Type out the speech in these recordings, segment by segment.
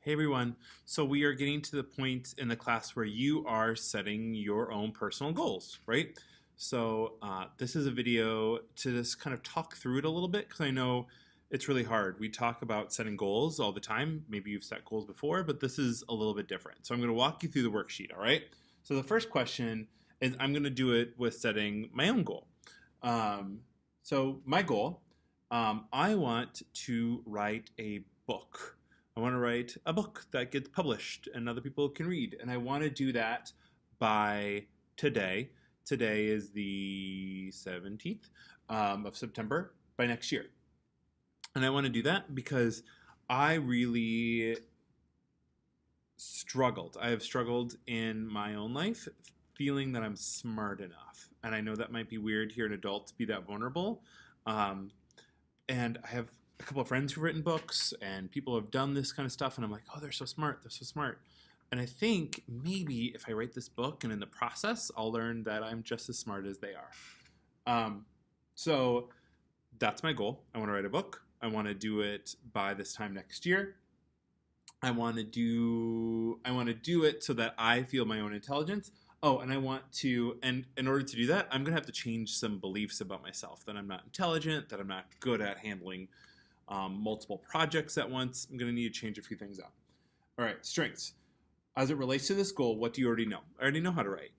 Hey everyone. So we are getting to the point in the class where you are setting your own personal goals, right? So this is a video to just kind of talk through it a little bit because I know it's really hard. We talk about setting goals all the time. Maybe you've set goals before, but this is a little bit different. So I'm going to walk you through the worksheet, all right? So the first question is I'm going to do it with setting my own goal. So my goal, I want to write a book. I want to write a book that gets published and other people can read. And I want to do that by today. Today is the 17th of September, by next year. And I want to do that because I really struggled. I have struggled in my own life feeling that I'm smart enough. And I know that might be weird here in adults to be that vulnerable. And I have a couple of friends who've written books and people have done this kind of stuff, and I'm like, oh, they're so smart, they're so smart. And I think maybe if I write this book and in the process I'll learn that I'm just as smart as they are. So that's my goal. I want to write a book. I want to do it by this time next year. I want to do it so that I feel my own intelligence. Oh, and I want to, and in order to do that, I'm going to have to change some beliefs about myself, that I'm not intelligent, that I'm not good at handling multiple projects at once. I'm going to need to change a few things up. All right, strengths. As it relates to this goal, what do you already know? I already know how to write.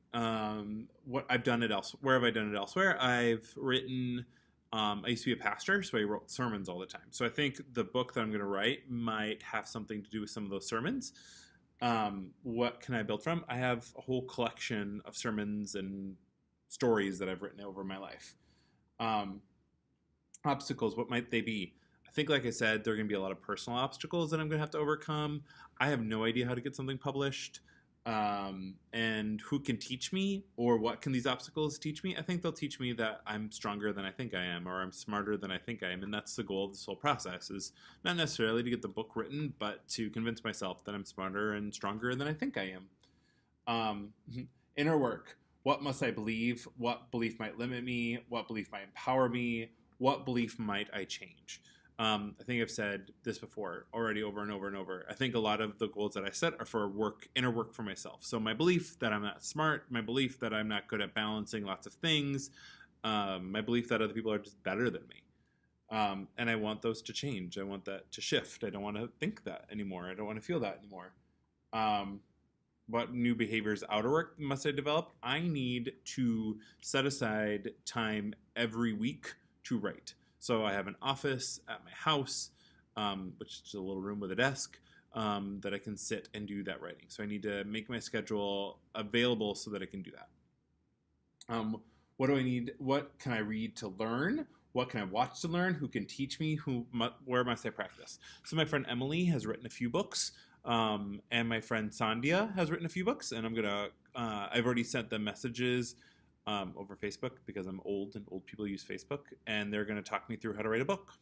What I've done it elsewhere. Where have I done it elsewhere? I've written. I used to be a pastor, so I wrote sermons all the time. So I think the book that I'm going to write might have something to do with some of those sermons. What can I build from? I have a whole collection of sermons and stories that I've written over my life. Obstacles, what might they be? I think, like I said, there are going to be a lot of personal obstacles that I'm going to have to overcome. I have no idea how to get something published. And who can teach me, or what can these obstacles teach me? I think they'll teach me that I'm stronger than I think I am, or I'm smarter than I think I am. And that's the goal of this whole process, is not necessarily to get the book written, but to convince myself that I'm smarter and stronger than I think I am. Inner work. What must I believe? What belief might limit me? What belief might empower me? What belief might I change? I think I've said this before already over and over and over. I think a lot of the goals that I set are for inner work for myself. So my belief that I'm not smart, my belief that I'm not good at balancing lots of things, my belief that other people are just better than me. And I want those to change. I want that to shift. I don't want to think that anymore. I don't want to feel that anymore. What new behaviors, outer work must I develop? I need to set aside time every week to write. So I have an office at my house, which is a little room with a desk, that I can sit and do that writing. So I need to make my schedule available so that I can do that. What do I need? What can I read to learn? What can I watch to learn? Who can teach me? Where must I practice? So my friend Emily has written a few books, and my friend Sandhya has written a few books, and I've already sent them messages over Facebook because I'm old and old people use Facebook, and they're going to talk me through how to write a book.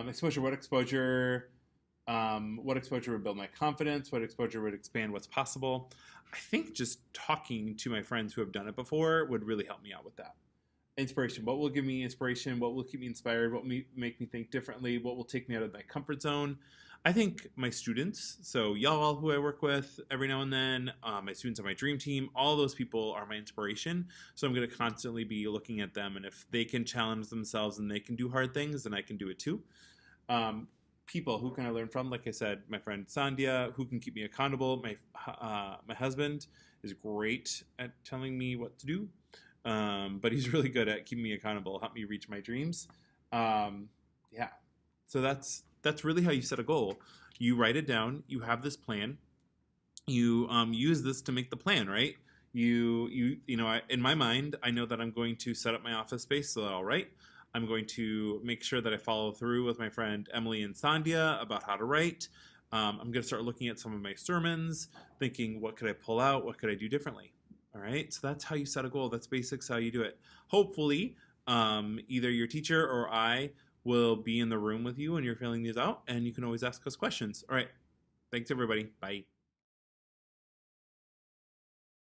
Exposure. What exposure would build my confidence? What exposure would expand what's possible? I think just talking to my friends who have done it before would really help me out with that. Inspiration. What will give me inspiration? What will keep me inspired? What will make me think differently? What will take me out of my comfort zone? I think my students, so y'all who I work with every now and then, my students on my dream team, all those people are my inspiration. So I'm going to constantly be looking at them, and if they can challenge themselves and they can do hard things, then I can do it too. People, who can I learn from? Like I said, my friend Sandhya, who can keep me accountable. My husband is great at telling me what to do, but he's really good at keeping me accountable, help me reach my dreams. Yeah, so that's really how you set a goal. You write it down. You have this plan. You use this to make the plan, right? In my mind, I know that I'm going to set up my office space so that I'll write. I'm going to make sure that I follow through with my friend Emily and Sandhya about how to write. I'm going to start looking at some of my sermons, thinking, what could I pull out? What could I do differently? All right, so that's how you set a goal. That's basics how you do it. Hopefully, either your teacher or I will be in the room with you when you're filling these out, and you can always ask us questions. All right, thanks everybody. Bye.